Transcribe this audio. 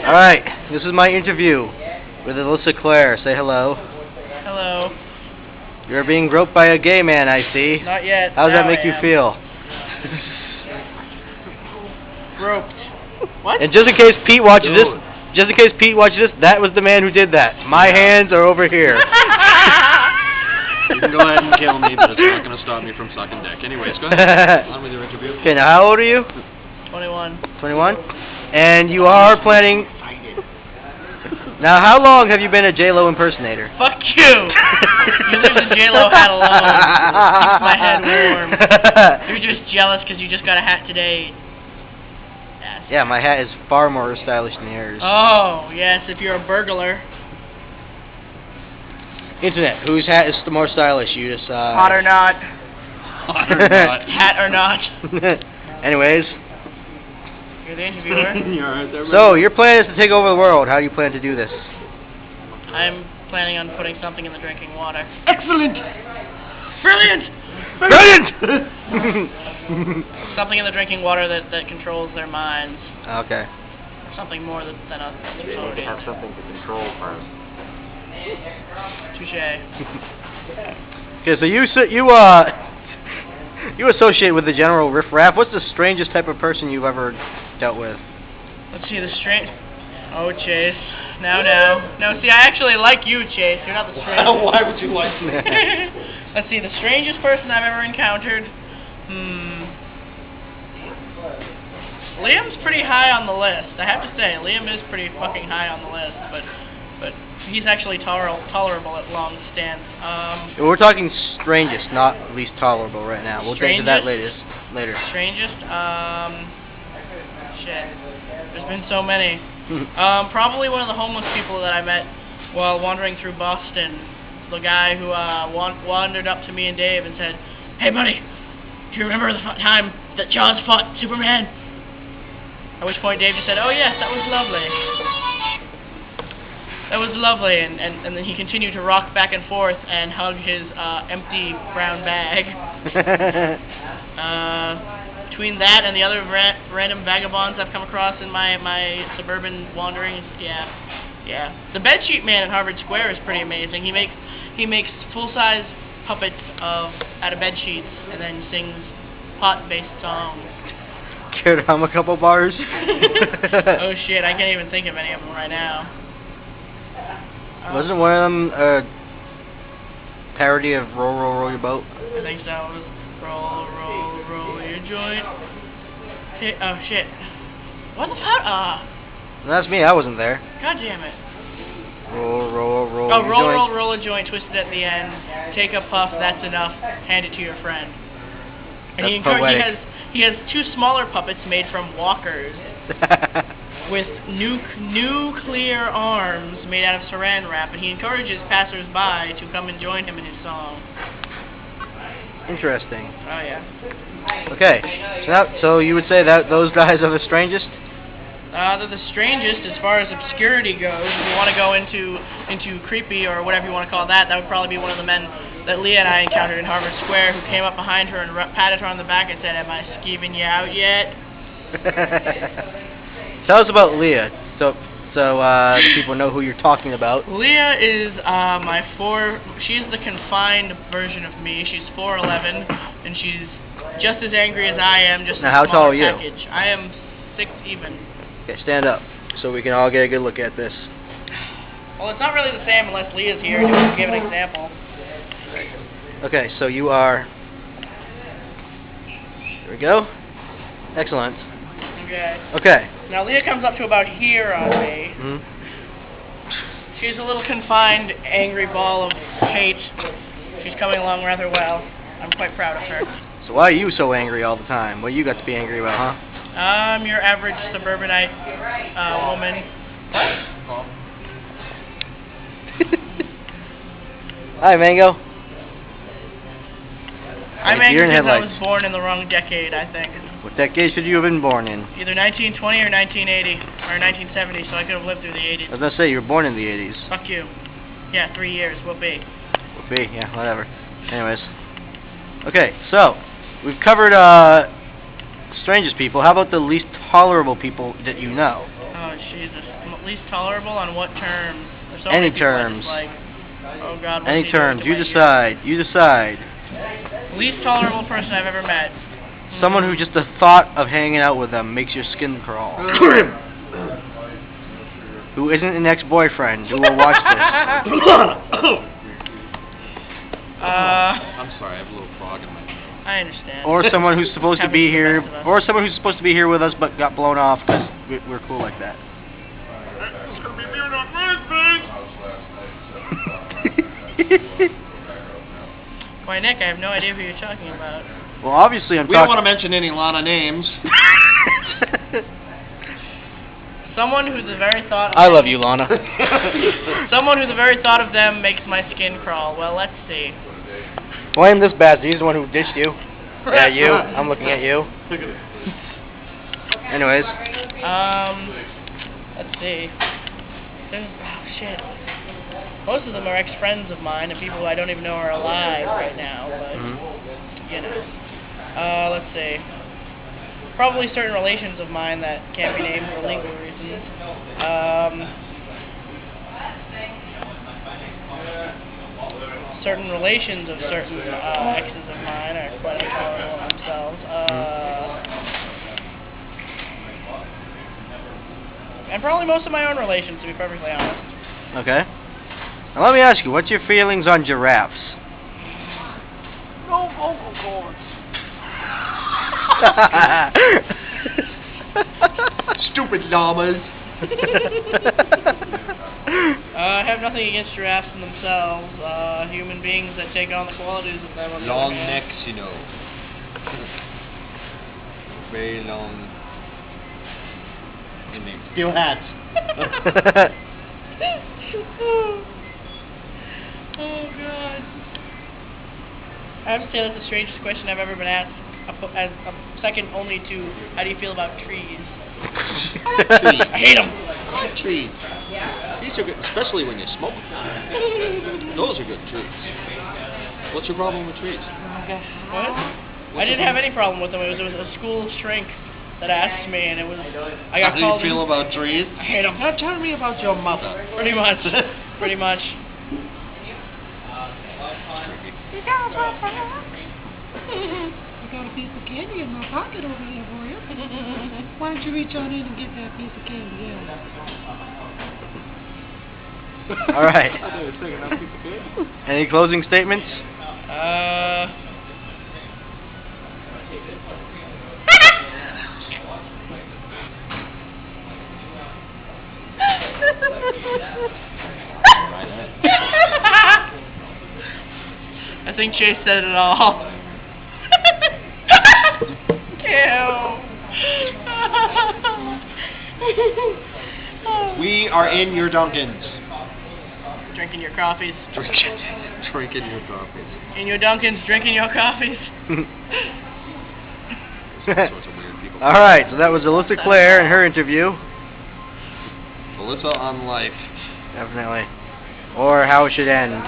Alright, this is my interview with Alyssa Claire. Say hello. Hello. You're being groped by a gay man, I see. Not yet. How does that make you feel? Groped. What? And just in case Pete watches this, that was the man who did that. My hands are over here. You can go ahead and kill me, but it's not going to stop me from sucking dick. Anyways, go ahead. On with your interview. Okay, now how old are you? 21. 21? And you are planning... Now, how long have you been a J-Lo impersonator? Fuck you! You leave the J-Lo hat alone. Keeps my head warm. You're just jealous because you just got a hat today. Yes. Yeah, my hat is far more stylish than yours. Oh, yes, if you're a burglar. Internet, whose hat is the more stylish? You decide. Hot or not. Hot or not. Hat or not. Anyways. You're the interviewer. So, your plan is to take over the world. How do you plan to do this? I'm planning on putting something in the drinking water. Excellent! Brilliant! Brilliant! Something in the drinking water that controls their minds. Okay. Something more than a You need to have something to control first. Touché. Okay, so you associate with the general riffraff. What's the strangest type of person you've ever dealt with? Let's see, the strange... Oh, Chase. No, see, I actually like you, Chase. You're not the strangest. Why would you like me? Let's see, the strangest person I've ever encountered... Liam's pretty high on the list. I have to say, Liam is pretty fucking high on the list, but he's actually tolerable at long stands. We're talking strangest, not least tolerable right now. We'll get into that later. Strangest? Shit. There's been so many. Probably one of the homeless people that I met while wandering through Boston. The guy who wandered up to me and Dave and said, "Hey, buddy, do you remember the time that Jaws fought Superman?" At which point Dave just said, "Oh yes, that was lovely. That was lovely," and then he continued to rock back and forth and hug his empty brown bag. Between that and the other random vagabonds I've come across in my suburban wanderings, yeah. The bedsheet man at Harvard Square is pretty amazing. He makes full-size puppets out of bed sheets and then sings pot-based songs. Care to hum a couple bars? Oh shit, I can't even think of any of them right now. Wasn't one of them a parody of Roll, Roll, Roll Your Boat? I think so. It was roll, roll, roll your joint. Oh shit. What the fuck? That's me, I wasn't there. God damn it. Roll, roll, roll Oh, your roll, joint. roll a joint, twisted at the end. Take a puff, that's enough. Hand it to your friend. And That's poetic. he has two smaller puppets made from walkers. With nuclear arms made out of saran wrap, and he encourages passers-by to come and join him in his song. Interesting. Oh yeah. Okay, so you would say that those guys are the strangest? They're the strangest as far as obscurity goes. If you want to go into creepy or whatever you want to call that, that would probably be one of the men that Leah and I encountered in Harvard Square, who came up behind her and patted her on the back and said, "Am I skeeving you out yet?" Tell us about Leah, so the people know who you're talking about. Leah is she's the confined version of me. She's 4'11", and she's just as angry as I am, just now, a how tall are you? package. I am 6 even. Okay, stand up, so we can all get a good look at this. Well, it's not really the same unless Leah's here to give an example. Okay, so you are... There we go. Excellent. Okay. Now Leah comes up to about here on me. She's a little confined, angry ball of hate. She's coming along rather well. I'm quite proud of her. So why are you so angry all the time? What you got to be angry about, huh? Your average suburbanite woman. Hi, Mango. I'm angry because I was born in the wrong decade, I think. What decade should you have been born in? Either 1920 or 1980, or 1970, so I could have lived through the 80s. I was going to say, you were born in the 80s. Fuck you. Yeah, 3 years, whoopee. Whoopee, yeah, whatever. Anyways. Okay, so, we've covered strangest people. How about the least tolerable people that you know? Oh, Oh, Jesus. Least tolerable on what terms? There's so Any many people I terms. dislike. Oh, God. what's Any he doing terms. to You my ear? decide. You decide. Least tolerable person I've ever met. Someone who just the thought of hanging out with them makes your skin crawl. Who isn't an ex-boyfriend who will watch this. I'm sorry, I have a little frog in my throat. I understand. Or someone who's supposed to be Happens to the here, best of us. or someone who's supposed to be here with us but got blown off because we're cool like that. It's gonna be weird on Wednesday. Why, Nick, I have no idea who you're talking about. Well, obviously I'm We don't talking... want to mention any Lana names. Someone who's the very thought of I love you, Lana. Someone who the very thought of them makes my skin crawl. Well, let's see. Blame this bastard. He's the one who ditched you. Yeah, you. I'm looking at you. Anyways. Let's see. Oh, shit. Most of them are ex-friends of mine and people I don't even know are alive right now, but, you know. Let's see. Probably certain relations of mine that can't be named for legal reasons. Certain relations of certain exes of mine are quite intolerable themselves. And probably most of my own relations, to be perfectly honest. Okay. Now let me ask you, what's your feelings on giraffes? No vocal cords. Stupid llamas. I have nothing against giraffes in themselves. Human beings that take on the qualities of them. on the Long other hand. necks, you know. Very long. And they steal hats. Oh, God. I have to say that's the strangest question I've ever been asked, as a second only to how do you feel about trees? Trees. I hate them. I like trees. Trees are good, especially when you smoke. Those are good trees. What's your problem with trees? What? I didn't have any problem with them. It was a school shrink that asked me, and it was I got How do called. you feel about trees? I hate them. Now tell me about your mother. Pretty much. Pretty much. I got a piece of candy in my pocket over there for you. Why don't you reach on in and get that piece of candy? Yeah. All right. Any closing statements? I think Chase said it all. We are in your Dunkins. Drinking your coffees. Drinking your coffees. In your Dunkins, drinking your coffees. All sorts of weird people. All right, so that was Alyssa Claire and her interview. Alyssa on life. Definitely. Or how it should end.